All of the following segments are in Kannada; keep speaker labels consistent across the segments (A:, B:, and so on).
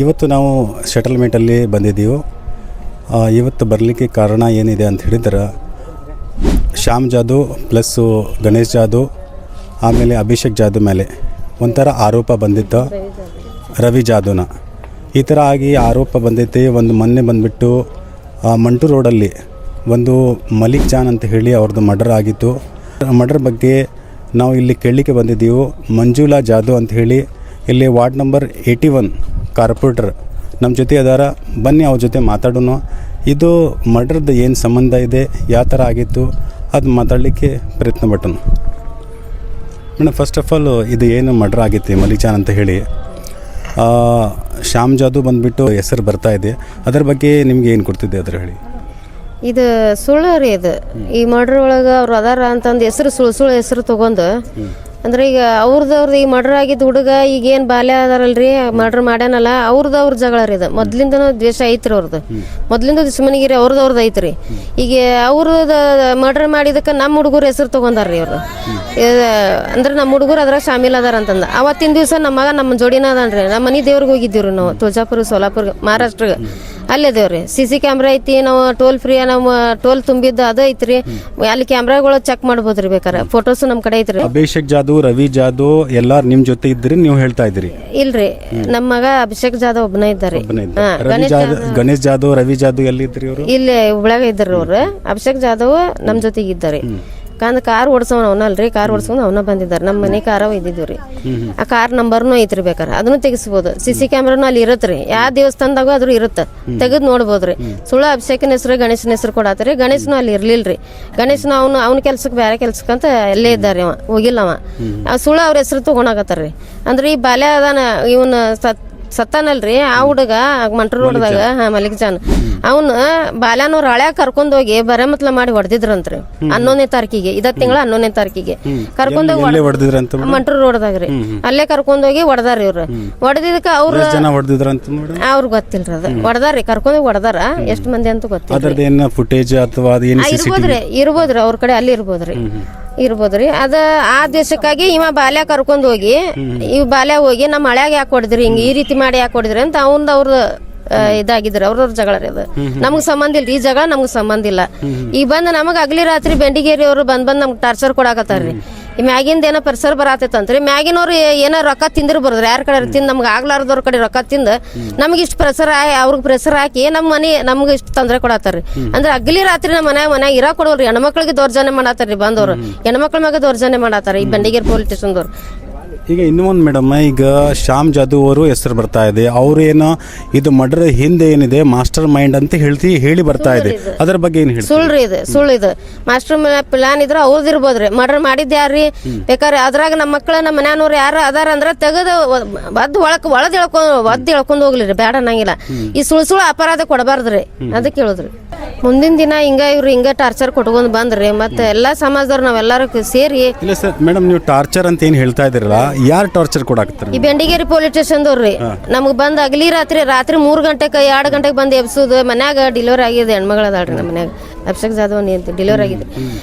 A: ಇವತ್ತು ನಾವು ಸೆಟಲ್ಮೆಂಟಲ್ಲಿ ಬಂದಿದ್ದೀವಿ. ಇವತ್ತು ಬರಲಿಕ್ಕೆ ಕಾರಣ ಏನಿದೆ ಅಂತ ಹೇಳಿದ್ರೆ, ಶ್ಯಾಮ್ ಜಾಧವ್ ಪ್ಲಸ್ಸು ಗಣೇಶ್ ಜಾಧವ್ ಆಮೇಲೆ ಅಭಿಷೇಕ್ ಜಾಧವ್ ಮೇಲೆ ಒಂಥರ ಆರೋಪ ಬಂದಿತ್ತು. ರವಿ ಜಾಧವ್ನ ಈ ಥರ ಆಗಿ ಆರೋಪ ಬಂದೈತೆ. ಒಂದು ಮೊನ್ನೆ ಬಂದುಬಿಟ್ಟು ಮಂಟು ರೋಡಲ್ಲಿ ಒಂದು ಮಲಿಕ್ ಜಾನ್ ಅಂತ ಹೇಳಿ ಅವ್ರದ್ದು ಮರ್ಡರ್ ಆಗಿತ್ತು. ಮರ್ಡರ್ ಬಗ್ಗೆ ನಾವು ಇಲ್ಲಿ ಕೇಳಲಿಕ್ಕೆ ಬಂದಿದ್ದೀವಿ. ಮಂಜುಳಾ ಜಾಧವ್ ಅಂತ ಹೇಳಿ ಇಲ್ಲಿ ವಾರ್ಡ್ ನಂಬರ್ 81 ಕಾರ್ಪೊರೇಟರ್ ನಮ್ಮ ಜೊತೆ ಅದಾರ. ಬನ್ನಿ ಅವ್ರ ಜೊತೆ ಮಾತಾಡೋಣ. ಇದು ಮರ್ಡರ್ದು ಏನು ಸಂಬಂಧ ಇದೆ, ಯಾವ ಥರ ಆಗಿತ್ತು ಅದು ಮಾತಾಡಲಿಕ್ಕೆ ಪ್ರಯತ್ನ ಪಟ್ಟನು. ಮೇಡಮ್, ಫಸ್ಟ್ ಆಫ್ ಆಲ್ ಇದು ಏನು ಮರ್ಡರ್ ಆಗಿತ್ತು ಮಲಿಚಾನ್ ಅಂತ ಹೇಳಿ, ಶ್ಯಾಮ್ ಜಾಧವ್ ಬಂದುಬಿಟ್ಟು ಹೆಸರು ಬರ್ತಾ ಇದೆ, ಅದರ ಬಗ್ಗೆ ನಿಮ್ಗೆ ಏನು ಕೊಡ್ತಿದ್ದೆ ಅದ್ರ ಹೇಳಿ.
B: ಇದು ಸುಳ್ಳು ರೀ. ಇದು ಈ ಮರ್ಡರ್ ಒಳಗೆ ಅವ್ರು ಅದಾರ ಅಂತಂದು ಹೆಸರು ಸುಳ್ಳು ಹೆಸರು ತೊಗೊಂಡು, ಅಂದ್ರೆ ಈಗ ಅವ್ರದ್ದು ಈ ಮರ್ಡರ್ ಆಗಿದ್ದು ಹುಡುಗ ಈಗೇನು ಬಾಲ್ಯ ಅದಾರಲ್ರಿ, ಮರ್ಡರ್ ಮಾಡ್ಯಾನಲ್ಲ, ಅವ್ರ ಜಗಳ ರೀ. ಇದು ಮೊದ್ಲಿಂದನೂ ದ್ವೇಷ ಐತ್ರಿ ಅವ್ರದ್ದು. ಮೊದ್ಲಿಂದ ದುಶ್ಮನಿಗಿರಿ ಅವ್ರದ್ದು ಐತ್ರಿ. ಈಗ ಅವ್ರದ್ದು ಮರ್ಡರ್ ಮಾಡಿದಕ್ಕೆ ನಮ್ಮ ಹುಡುಗರು ಹೆಸರು ತೊಗೊಂಡಾರ್ರಿ ಅವರು. ಅಂದ್ರೆ ನಮ್ಮ ಹುಡುಗರು ಅದ್ರಾಗ ಶಾಮಿಲ್ ಅದಾರ ಅಂತಂದ. ಅವತ್ತಿನ ದಿವಸ ನಮ್ಮ ಮಗ ನಮ್ಮ ಜೋಡಿನ ಅದನ್ರಿ. ನಮ್ಮ ಮನೆ ದೇವ್ರಿಗೆ ಹೋಗಿದ್ದೀವ್ರಿ ನಾವು, ತುಳಜಾಪುರ, ಸೋಲಾಪುರ, ಮಹಾರಾಷ್ಟ್ರಗೆ. ಅಲ್ಲೇ ದೇವ್ರಿ CC ಕ್ಯಾಮ್ರಾ ಐತಿ. ನಾವು ಟೋಲ್ ಫ್ರೀ, ನಾವು ಟೋಲ್ ತುಂಬಿದ್ದು ಅದು ಐತ್ರಿ. ಅಲ್ಲಿ ಕ್ಯಾಮ್ರಾಗಳು ಚೆಕ್ ಮಾಡ್ಬೋದ್ರಿ, ಬೇಕಾರೆ ಫೋಟೋಸ್ ನಮ್ಮ ಕಡೆ ಐತ್ರಿ.
A: ಅಭಿಷೇಕ್ ಜಾಧವ್, ರವಿ ಜಾಧವ್ ಎಲ್ಲಾರು ನಿಮ್ ಜೊತೆ ಇದ್ರಿ, ನೀವು ಹೇಳ್ತಾ ಇದ್ರಿ?
B: ಇಲ್ರಿ, ನಮ್ಮ ಮಗ ಅಭಿಷೇಕ್ ಜಾಧವ್ ಒಬ್ಬನೇ ಇದ್ದಾರೆ.
A: ಗಣೇಶ್ ಜಾಧವ್, ರವಿ ಜಾಧವ್ ಎಲ್ಲಿದ್ರಿ ಅವರು?
B: ಇಲ್ಲಿ ಹುಬ್ಳ್ಯಾಗ ಇದ್ರಿ ಅವ್ರು. ಅಭಿಷೇಕ್ ಜಾಧವ್ ನಮ್ಮ ಜೊತೆಗೆ ಇದ್ದಾರೆ. ಕಾರ್ ಓಡಿಸೋಣ ಅವನಲ್ರಿ, ಕಾರ್ ಓಡಿಸ್ಕೊಂಡು ಅವನ ಬಂದಿದ್ದಾರೆ. ನಮ್ಮ ಮನೆ ಕಾರ ಇದ್ದಿದ್ವಿ ರೀ. ಆ ಕಾರ್ ನಂಬರ್ನು ಐತ್ರಿ, ಬೇಕಾರೆ ಅದನ್ನು ತೆಗಿಸ್ಬೋದು. CC ಕ್ಯಾಮ್ರಾನು ಅಲ್ಲಿ ಇರತ್ರಿ. ಯಾವ ದೇವಸ್ಥಾನದಾಗ ಅದ್ರ ಇರುತ್ತೆ, ತೆಗೆದು ನೋಡ್ಬೋದ್ರಿ. ಸುಳ್ಳು ಅಭಿಷೇಕನ ಹೆಸರು, ಗಣೇಶನ ಹೆಸರು ಕೊಡತ್ರಿ. ಗಣೇಶನು ಅಲ್ಲಿ ಇರ್ಲಿಲ್ರಿ. ಗಣೇಶನು ಅವನ ಕೆಲ್ಸಕ್ಕೆ ಬೇರೆ ಕೆಲ್ಸಕ್ಕಂತ ಎಲ್ಲೇ ಇದ್ದಾರೆ, ಅವ ಹೋಗಿಲ್ಲ. ಅವ ಸುಳ್ಳು ಅವ್ರ ಹೆಸರು ತಗೊಳಕತ್ತಾರ್ರಿ. ಅಂದ್ರೆ ಈ ಬಾಲ್ಯ ಅದಾನ ಇವನ್ ಸತ್ತಾನಲ್ರಿ, ಆ ಹುಡುಗ ಮಂಟ್ರ ರೋಡ್ದಾಗ ಮಲಿಕ್ ಜಾನ್, ಅವನು ಬಾಲ್ಯನವ್ರ ಹಳ್ಯಾಗ ಕರ್ಕೊಂಡೋಗಿ ಬರೆ ಮತ್ಲ ಮಾಡಿ ಹೊಡೆದಿದ್ರಂತ್ರಿ. 11ನೇ ತಾರೀಕಿಗೆ, ಇದ ತಿಂಗಳ 11ನೇ ತಾರೀಕಿಗೆ ಕರ್ಕೊಂಡೋಗಿ ಮಂಟ್ರ ರೋಡ್ದಾಗ್ರಿ. ಅಲ್ಲೇ ಕರ್ಕೊಂಡೋಗಿ ಹೊಡೆದಾರಿ ಇವ್ರು. ಹೊಡೆದಿದ್ದಕ್ಕೆ ಅವ್ರ ಗೊತ್ತಿಲ್ರಿ, ಅದು ಹೊಡೆದಾರಿ, ಕರ್ಕೊಂಡೋಗಿ ಹೊಡೆದಾರ. ಎಷ್ಟು ಮಂದಿ ಅಂತ ಗೊತ್ತಿಲ್ಲ.
A: ಫುಟೇಜ್ ಅಥವಾ
B: ಇರ್ಬೋದ್ರಿ ಅವ್ರ ಕಡೆ, ಅಲ್ಲಿ ಇರ್ಬೋದ್ರಿ. ಅದ ಆ ದೇಶಕ್ಕಾಗಿ ಇವ ಬಾಲ್ಯ ಕರ್ಕೊಂಡ್ ಹೋಗಿ, ಇವ್ ಬಾಲ್ಯ ಹೋಗಿ ನಮ್ಮ ಹಳ್ಯಾಗ ಯಾಕೆ ಹೊಡೆದ್ರಿ, ಹಿಂಗ ಈ ರೀತಿ ಮಾಡಿ ಯಾಕೆ ಹೊಡೆದ್ರಿ ಅಂತ ಅವ್ರದ್ದು ಇದಾಗಿದ್ರಿ. ಅವ್ರವ್ರ ಜಗಳ ರೀ ಅದು. ನಮ್ಗ್ ಸಂಬಂಧ ಇಲ್ರಿ, ಈ ಜಗಳ ನಮ್ಗ್ ಸಂಬಂಧ ಇಲ್ಲ. ಈಗ ಬಂದ್ ನಮಗ್ ಅಗ್ಲಿ ರಾತ್ರಿ ಬೆಂಡಿಗೇರಿ ಅವ್ರು ಬಂದ್ ನಮ್ಗ್ ಟಾರ್ಚರ್ ಕೊಡಾಕತ್ತಾರ್ರಿ. ಈ ಮ್ಯಾಗಿಂದ ಏನೋ ಪರಿಸರ ಬರತೈತಂತ್ರಿ. ಮ್ಯಾಗಿನವ್ರು ಏನೋ ರೊಕ್ಕ ತಿಂದಿರ್ ಬರೋದ್ರಿ, ಯಾರ ಕಡೆ ತಿಂದ್ ನಮ್ಗೆ ಆಗ್ಲಾರ್ದವ್ರ ಕಡೆ ರೊಕ್ಕ ತಿಂದ ನಮ್ಗೆ ಇಷ್ಟು ಪ್ರೆಸರ್ ಅವ್ರಿಗೆ ಪ್ರೆಸರ್ ಹಾಕಿ ನಮ್ಮ ಮನೆ ನಮ್ಗೆ ಇಷ್ಟು ತೊಂದರೆ ಕೊಡತ್ತಾರ್ರಿ. ಅಂದ್ರೆ ಅಗ್ಲಿ ರಾತ್ರಿ ನಮ್ಮ ಮನ್ಯಾಗ ಇರಾ ಕೊಡೋಲ್ರಿ. ಹೆಣ್ಮಕ್ಳಿಗೆ ದೌರ್ಜನ್ಯ ಮಾಡತ್ತಾರ್ರಿ ಬಂದವ್ರು. ಹೆಣ್ಮಕ್ಳ ಮ್ಯಾಗ ದೌರ್ಜನ್ಯ ಮಾಡತ್ತಾರ ಈ ಬೆಂಡಿಗೇರಿ ಪೊಲೀಸ್ ಸ್ಟೇಷನ್ದವ್ರು.
A: ಈಗ ಇನ್ನೂ ಒಂದು ಮೇಡಮ್, ಈಗ ಶ್ಯಾಮ್ ಜಾಧವ್ ಅವರು ಹೆಸರು ಬರ್ತಾ ಇದೆ. ಅವ್ರು ಏನೋ ಇದು ಮರ್ಡರ್ ಹಿಂದೆ ಏನಿದೆ ಮಾಸ್ಟರ್ ಮೈಂಡ್ ಅಂತ ಹೇಳಿ ಬರ್ತಾ ಇದೆ, ಅದ್ರ ಬಗ್ಗೆ ಏನು ಹೇಳಿ?
B: ಸುಳ್ಳು ಇದು, ಸುಳ್ಳು ಇದು. ಮಾಸ್ಟರ್ ಪ್ಲಾನ್ ಇದ್ರ ಅವ್ರದ್ದು ಇರ್ಬೋದ್ರಿ. ಮರ್ಡರ್ ಮಾಡಿದ್ ಯಾರ್ರಿ ಬೇಕಾದ್ರೆ ಅದ್ರಾಗ ನಮ್ಮ ಮಕ್ಕಳ ನಮ್ಮ ಮನ್ಯಾನವ್ರು ಯಾರು ಅದಾರ ಅಂದ್ರೆ ತೆಗೆದು ಒದ್ದು ಎಳ್ಕೊಂಡ್ ಹೋಗ್ಲಿರಿ, ಬೇಡ ಅನ್ನಂಗಿಲ್ಲ. ಈ ಸುಳ್ಳು ಅಪರಾಧ ಕೊಡಬಾರ್ದ್ರಿ, ಅದಕ್ಕೆ ಹೇಳುದ್ರಿ. ಮುಂದಿನ ದಿನ ಇವ್ರು ಹಿಂಗ ಟಾರ್ಚರ್ ಕೊಟ್ಕೊಂಡ್ ಬಂದ್ರಿ. ಮತ್ತೆ ಎಲ್ಲಾ ಸಮಾಜದವ್ರು ನಾವೆಲ್ಲಾರು ಸೇರಿ.
A: ಇಲ್ಲ ಸರ್ ಮೇಡಮ್, ನೀವು ಟಾರ್ಚರ್ ಅಂತ ಏನ್ ಹೇಳ್ತಾ ಇದ್ದೀರಲ್ಲ, ಯಾರು ಟಾರ್ಚರ್ ಕೊಡಾಕತ್ತಾರೆ?
B: ಈ ಬೆಂಡಿಗೇರಿ ಪೊಲೀಸ್ ಸ್ಟೇಷನ್ದವ್ರಿ ನಮಗ್ ಬಂದ್ ಅಗ್ಲಿ ರಾತ್ರಿ 3 ಗಂಟೆಗೆ 2 ಗಂಟೆಗೆ ಬಂದು ಎಬ್ಸುದು. ಮನ್ಯಾಗ ಡಿಲಿವರಿ ಆಗಿದೆ, ಹೆಣ್ಮಗಳದಾಳ್ರಿ ನಮ್ಮ ಮನ್ಯಾಗ, ಅಭಿಷೇಕ್ ಜಾಧವ್ ಅಂತ ಡಿಲಿವರಿ ಆಗಿದೆ.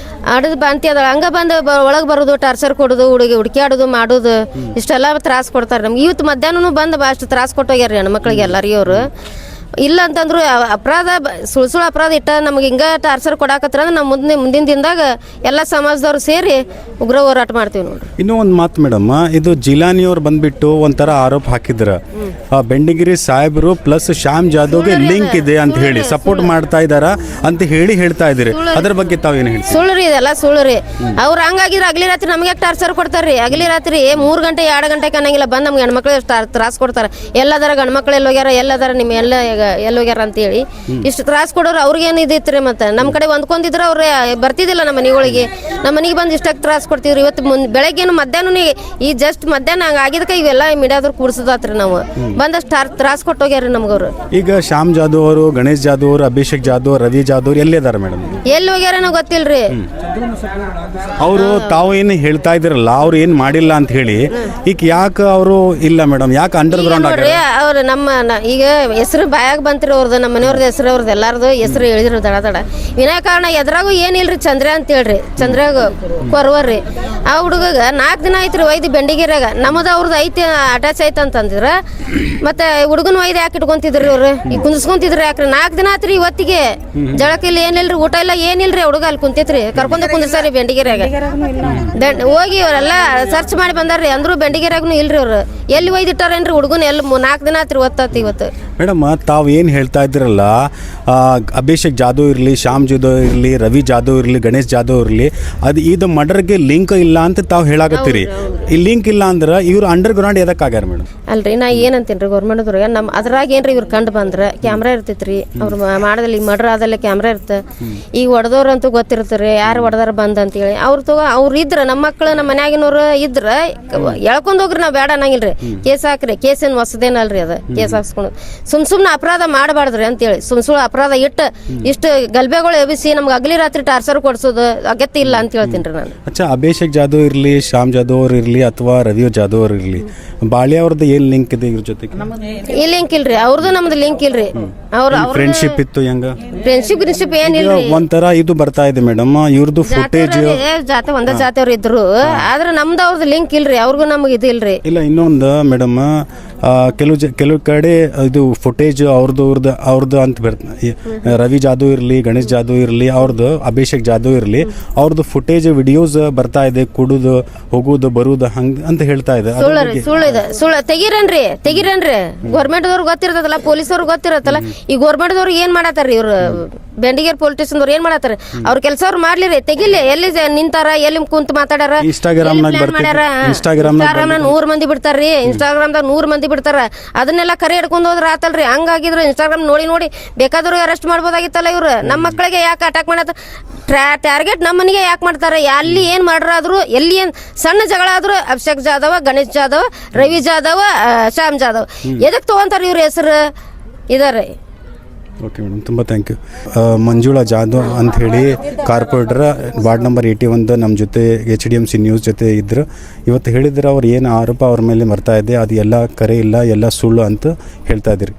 B: ಆಡದ್ ಬಂತಿ ಅದ ಹಂಗ ಬಂದು ಒಳಗ್ ಬರೋದು, ಟಾರ್ಚರ್ ಕೊಡೋದು, ಹುಡುಕ್ಯಾಡೋದು ಮಾಡೋದು, ಇಷ್ಟೆಲ್ಲಾ ತ್ರಾಸ ಕೊಡ್ತಾರೆ ನಮ್ಗೆ. ಇವತ್ತು ಮಧ್ಯಾಹ್ನ ಬಂದು ಅಷ್ಟು ತ್ರಾಸ ಕೊಟ್ಟೋಗ್ಯಾರ ಹೆಣ್ಮಕ್ಳಿಗೆ ಎಲ್ಲಾರಿ ಅವ್ರು. ಇಲ್ಲ ಅಂತಂದ್ರು ಅಪರಾಧ ಸುಳ್ಳು ಅಪರಾಧ ಇಟ್ಟ ನಮ್ಗೆ ಹಿಂಗ ಟಾರ್ಚರ್ ಕೊಡಾಕತ್ರ ಅಂದ್ರೆ ನಾವು ಮುಂದಿನ ದಿನದಾಗ ಎಲ್ಲ ಸಮಾಜದವ್ರು ಸೇರಿ ಉಗ್ರ ಹೋರಾಟ ಮಾಡ್ತೀವಿ ನೋಡ್ರಿ.
A: ಇನ್ನೂ ಒಂದು ಮಾತು ಮೇಡಮ್, ಇದು ಜಿಲಾನಿಯವ್ರು ಬಂದ್ಬಿಟ್ಟು ಒಂಥರ ಆರೋಪ ಹಾಕಿದ್ರ, ಬೆಂಡಿಗಿರಿ ಸಾಹೇಬರು ಪ್ಲಸ್ ಶ್ಯಾಮ್ ಜಾಧವ್ಗೆ ಲಿಂಕ್ ಇದೆ ಅಂತ ಹೇಳಿ ಸಪೋರ್ಟ್ ಮಾಡ್ತಾ ಇದಾರ ಅಂತ ಹೇಳ್ತಾ ಇದ್ದೀರಿ, ಅದ್ರ ಬಗ್ಗೆ ತಾವೇನು ಹೇಳಿ?
B: ಸುಳ್ಳು ರೀ, ಇದೆಲ್ಲ ಸುಳ್ಳು ರೀ. ಅವ್ರು ಹಂಗಾಗಿದ್ರೆ ಅಗ್ಲಿ ರಾತ್ರಿ ನಮ್ಗೆ ಟಾರ್ಚರ್ ಕೊಡ್ತಾರ್ರಿ. ಅಗ್ಲಿ ರಾತ್ರಿ 3 ಗಂಟೆ 2 ಗಂಟೆಗೆ ಅನ್ನಂಗಿಲ್ಲ ಬಂದ್ ನಮ್ಗೆ ಹೆಣ್ಮಕ್ಳು ತ್ರಾಸ ಕೊಡ್ತಾರ. ಎಲ್ಲದಾರ ಗಂಡ್ಮಕ್ಳು ಎಲ್ಲೋಗ್ಯಾರ, ಎಲ್ಲದಾರ ನಿಮ್ಮ ಎಲ್ಲೋಗ್ಯಾರ ಅಂತ ಹೇಳಿ ಇಷ್ಟು ತ್ರಾಸ ಕೊಡೋರು ಅವ್ರಿಗೇನು ಇದಿತ್ರಿ. ಮತ್ತೆ ನಮ್ಮ ಕಡೆ ಹೊಂದ್ಕೊಂಡಿದ್ರ ಅವ್ರು ಬರ್ತಿದ್ದಿಲ್ಲ ನಮ್ಮ ಮನೆಗಳಿಗೆ. ನಮ್ಮ ಮನೆಗೆ ಬಂದು ಇಷ್ಟಕ್ಕೆ ತ್ರಾಸ ಕೊಡ್ತಿದ್ರು. ಇವತ್ತು ಬೆಳಗ್ಗೆನು ಮಧ್ಯಾಹ್ನ ಈ ಜಸ್ಟ್ ಮಧ್ಯಾಹ್ನ ಹಂಗ ಆಗಿದಕ್ಕೆ ಇವೆಲ್ಲ ಮೀಡಿಯಾದವ್ರು ಕೂಡ್ಸದಾತ್ರಿ. ನಾವು ಬಂದಷ್ಟು ತ್ರಾಸ ಕೊಟ್ಟೋಗ್ಯಾರ ನಮ್ಗವ್ರು.
A: ಈಗ ಶ್ಯಾಮ್ ಜಾಧವ್ ಅವರು, ಗಣೇಶ್ ಜಾಧವ್ ಅವರು, ಅಭಿಷೇಕ್ ಜಾಧವ್, ರವಿ ಜಾಧವ್ ಎಲ್ಲಿದಾರ ಮೇಡಮ್?
B: ಎಲ್ಲಿ ಹೋಗ್ಯಾರ ನಾವು ಗೊತ್ತಿಲ್ರಿ.
A: ಅವರು ತಾವು ಏನು ಹೇಳ್ತಾ ಇದ್ರಲ್ಲ, ಅವ್ರು ಏನ್ ಮಾಡಿಲ್ಲ ಅಂತ ಹೇಳಿ, ಈಗ ಯಾಕೆ ಅವರು ಇಲ್ಲ ಮೇಡಮ್, ಯಾಕೆ ಅಂಡರ್ ಗ್ರೌಂಡ್
B: ಅವ್ರು ನಮ್ಮ ಈಗ ಹೆಸರು ಬಾಯ ಬಾಯಾಗ ಬಂತ್ರಿ ಅವ್ರದ್ದು ನಮ್ಮ ಮನೆಯವ್ರದ್ದು ಹೆಸರು ಅವ್ರದ್ದು ಎಲ್ಲಾರ್ದು ಹೆಸರು ಹೇಳಿದ್ರು ದಡ ವಿನಾಕಾರಣ ಎದ್ರಾಗೂ ಏನಿಲ್ರಿ ಚಂದ್ರ ಅಂತ ಹೇಳ್ರಿ ಚಂದ್ರಾಗ ಕೊರವರ್ರಿ ಆ ಹುಡುಗಗ 4 ದಿನ ಐತ್ರಿ ಒಯ್ದು ಬೆಂಡಿಗೆರಾಗ ನಮ್ಮದು ಅವ್ರದ್ದು ಐತಿ ಅಟ್ಯಾಚ್ ಐತೆ ಅಂತಂದಿದ್ರ ಮತ್ತೆ ಹುಡುಗನ ಒಯ್ದು ಯಾಕೆ ಇಟ್ಕೊಂತಿದ್ರಿ ಅವ್ರು ಈಗ ಕುಂದಿಸ್ಕೊಂತಿದ್ರಿ ಯಾಕ್ರಿ 4 ದಿನ ಆತ್ರಿ ಇವತ್ತಿಗೆ ಜಳಕ ಇಲ್ಲ ಏನಿಲ್ರಿ ಊಟ ಇಲ್ಲ ಏನಿಲ್ರಿ ಹುಡುಗ ಅಲ್ಲಿ ಕುಂತೈತ್ರಿ ಕರ್ಕೊಂಡು ಕುಂದಿಸ್ತಾರಿ ಬೆಂಡಿಗೆರಾಗ ಹೋಗಿ ಅವರೆಲ್ಲ ಸರ್ಚ್ ಮಾಡಿ ಬಂದಾರ್ರಿ ಅಂದ್ರು ಬೆಂಡಿಗೆರಾಗೂ ಇಲ್ರಿ ಅವ್ರು ಎಲ್ಲಿ ಒಯ್ದಿಟ್ಟಾರೇನ್ರಿ ಹುಡುಗನ ಎಲ್ಲಿ 4 ದಿನ ಆತ್ರಿ ಇವತ್ತು
A: ಮೇಡಮ್ ತಾವು ಏನು ಹೇಳ್ತಾ ಇದ್ದೀರಲ್ಲ ಅಭಿಷೇಕ್ ಜಾಧವ್ ಇರಲಿ ಶ್ಯಾಮ್ ಜಾಧವ್ ಇರಲಿ ರವಿ ಜಾಧವ್ ಇರಲಿ ಗಣೇಶ್ ಜಾಧವ್ ಇರಲಿ ಇದು ಮರ್ಡರ್ಗೆ ಲಿಂಕ್ ಇಲ್ಲ ಅಂತ ತಾವು ಹೇಳಾಕತ್ತೀರಿ ಈ ಲಿಂಕ್ ಇಲ್ಲ ಅಂದ್ರೆ ಇವ್ರು ಅಂಡರ್ ಗ್ರೌಂಡ್ ಎದಕ್ಕಾಗ್ಯಾರ ಮೇಡಮ್
B: ಅಲ್ರಿ ನಾ ಏನಂತೀನಿ ರೀ ಗೌರ್ಮೆಂಟ್ದವ್ರಿಗೆ ನಮ್ಮ ಅದ್ರಾಗ ಏನ್ರಿ ಇವ್ರು ಕಂಡು ಬಂದ್ರೆ ಕ್ಯಾಮ್ರಾ ಇರ್ತೈತ್ರಿ ಅವ್ರು ಮಾಡೋದಲ್ಲಿ ಈಗ ಮರ್ಡರ್ ಆದಲ್ಲೇ ಕ್ಯಾಮ್ರಾ ಇರುತ್ತೆ ಈಗ ಹೊಡೆದವ್ರಂತೂ ಗೊತ್ತಿರ್ತಾರೆ ಯಾರು ಹೊಡೆದಾರ ಬಂದ ಅಂತೇಳಿ ಅವ್ರು ಇದ್ರ ನಮ್ಮ ಮಕ್ಳು ನಮ್ಮ ಮನ್ಯಾಗಿನವ್ರು ಇದ್ರ ಎಳ್ಕೊಂಡ್ ಹೋಗ್ರಿ ನಾವು ಬೇಡ ಅನ್ನಂಗಿಲ್ರಿ ಕೇಸ್ ಹಾಕ್ರಿ ಕೇಸ್ ಏನು ಹೊಸದೇನಲ್ರಿ ಅದು ಕೇಸ್ ಹಾಕ್ಸ್ಕೊಂಡು ಸುಮ್ನೆ ಅಪರಾಧ ಮಾಡಬಾರ್ದ್ರಿ ಅಂತೇಳಿ ಸುಳ್ಳು ಅಪರಾಧ ಇಷ್ಟು ಗಲ್ಬೆಗಳು ಎಬ್ಬಿಸಿ ನಮ್ಗೆ ಹಗಲಿ ರಾತ್ರಿ ಟಾರ್ಚರ್ ಕೊಡ್ಸೋದು ಅಗತ್ಯ ಇಲ್ಲ ಅಂತ ಹೇಳ್ತೀನಿ ರೀ ನಾನು.
A: ಅಚ್ಚಾ ಅಭಿಷೇಕ್ ಜಾಧವ್ ಇರಲಿ ಶ್ಯಾಮ್ ಜಾಧವ್ ಅವ್ರು ಇರಲಿ ಅಥವಾ ರವಿ ಜಾಧವ್ ಅವ್ರು ಇರಲಿ ಬಾಳೆ ಅವ್ರದ್ದು ಏನು ಲಿಂಕ್ ಇದೆ ಇವ್ರ ಜೊತೆಗೆ?
B: ಈ ಲಿಂಕ್ ಇಲ್ರಿ ಅವ್ರದ್ದು ನಮ್ದು ಲಿಂಕ್ ಇಲ್ರಿ. ಅವ್ರ
A: ಫ್ರೆಂಡ್ಶಿಪ್ ಇತ್ತು ಹೆಂಗ?
B: ಫ್ರೆಂಡ್ಶಿಪ್ ಏನಿಲ್ರಿ
A: ಒಂಥರ ಇದು ಬರ್ತಾ ಇದೆ ಮೇಡಮ್ ಇವ್ರದ್ದು ಫುಟೇಜ್
B: ಒಂದೇ ಜಾತಿಯವ್ರು ಇದ್ರು ಆದ್ರೆ ನಮ್ದು ಅವ್ರದ್ದು ಲಿಂಕ್ ಇಲ್ರಿ ಅವ್ರಿಗೂ ನಮ್ಗೆ ಇದು ಇಲ್ರಿ.
A: ಇಲ್ಲ ಇನ್ನೊಂದು ಮೇಡಮ್ ಕೆಲವು ಕಡೆ ಇದು ಫುಟೇಜ್ ಅವ್ರದ್ದು ಅಂತ ಬರ್ತದೆ ರವಿ ಜಾಧವ್ ಇರಲಿ ಗಣೇಶ್ ಜಾಧವ್ ಇರಲಿ ಅವ್ರದ್ದು ಅಭಿಷೇಕ್ ಜಾಧವ್ ಇರಲಿ ಅವ್ರದ್ದು ಫುಟೇಜ್ ವಿಡಿಯೋಸ್ ಬರ್ತಾ ಇದೆ ಕುಡುದು ಹೋಗುದು ಬರುದು ಹಂಗ ಅಂತ ಹೇಳ್ತಾ ಇದೆ.
B: ಸುಳ್ಳು ತೆಗಿರನ್ರಿ ಗೌರ್ಮೆಂಟ್ದವ್ರು ಗೊತ್ತಿರ್ತದಲ್ಲ ಪೊಲೀಸವ್ರಿಗೆ ಗೊತ್ತಿರತ್ತಲ್ಲ ಈ ಗೌರ್ಮೆಂಟ್ದವ್ರು ಏನ್ ಮಾಡತ್ತಾರ್ರಿ ಇವ್ರು ಬೆಂಡಿಗೇರ್ ಪೊಲೀಸ್ ಸ್ಟೇಷನ್ದವ್ರು ಏನ್ ಮಾಡತ್ತಾರ ಅವ್ರ ಕೆಲಸ ಅವ್ರು ಮಾಡ್ಲಿರಿ ತೆಗಿಲಿ ಎಲ್ಲಿ ನಿಂತಾರ ಎಲ್ಲಿ ಕುಂತ ಮಾತಾಡ್ಯಾರ
A: ಇನ್ಸ್ಟಾಗ್ರಾಮ್
B: 100 ಮಂದಿ ಬಿಡ್ತಾರ್ರಿ ಇನ್ಸ್ಟಾಗ್ರಾಮ್ದಾಗ 100 ಮಂದಿ ಬಿಡ್ತಾರ ಅದನ್ನೆಲ್ಲ ಕರೆ ಹಿಡ್ಕೊಂಡು ಹೋದ್ರ ಆತಲ್ರಿ ಹಂಗಾಗಿದ್ರು ಇನ್ಸ್ಟಾಗ್ರಾಮ್ ನೋಡಿ ಬೇಕಾದ್ರು ಅರೆಸ್ಟ್ ಮಾಡ್ಬೋದಾಗಿತ್ತಲ್ಲ ಇವ್ರು ನಮ್ಮ ಮಕ್ಕಳಿಗೆ ಯಾಕೆ ಅಟ್ಯಾಕ್ ಮಾಡತ್ತ ಟಾರ್ಗೆಟ್ ನಮ್ಮ ಮನೆಗೆ ಯಾಕೆ ಮಾಡ್ತಾರೆ ಅಲ್ಲಿ ಏನ್ ಮಾಡ್ರಾದ್ರು ಎಲ್ಲಿ ಏನ್ ಸಣ್ಣ ಜಗಳ ಆದ್ರು ಅಭಿಷೇಕ್ ಜಾಧವ್ ಗಣೇಶ್ ಜಾಧವ್ ರವಿ ಜಾಧವ್ ಶ್ಯಾಮ್ ಜಾಧವ್ ಎದಕ್ ತಗೊಂತಾರ ಇವ್ರ ಹೆಸರು ಇದಾರೆ.
A: ಓಕೆ ಮೇಡಮ್ ತುಂಬ ಥ್ಯಾಂಕ್ ಯು. ಮಂಜುಳಾ ಜಾಧವ್ ಅಂತ ಹೇಳಿ ಕಾರ್ಪೊರೇಟರ್ ವಾರ್ಡ್ ನಂಬರ್ 81 ನಮ್ಮ ಜೊತೆ HDMC ನ್ಯೂಸ್ ಜೊತೆ ಇದ್ದರು. ಇವತ್ತು ಹೇಳಿದ್ರೆ ಅವ್ರು ಏನು ಆರೋಪ ಅವ್ರ ಮೇಲೆ ಬರ್ತಾ ಇದೆ ಅದು ಎಲ್ಲ ಕರೆ ಇಲ್ಲ ಎಲ್ಲ ಸುಳ್ಳು ಅಂತ ಹೇಳ್ತಾ ಇದ್ದೀರಿ.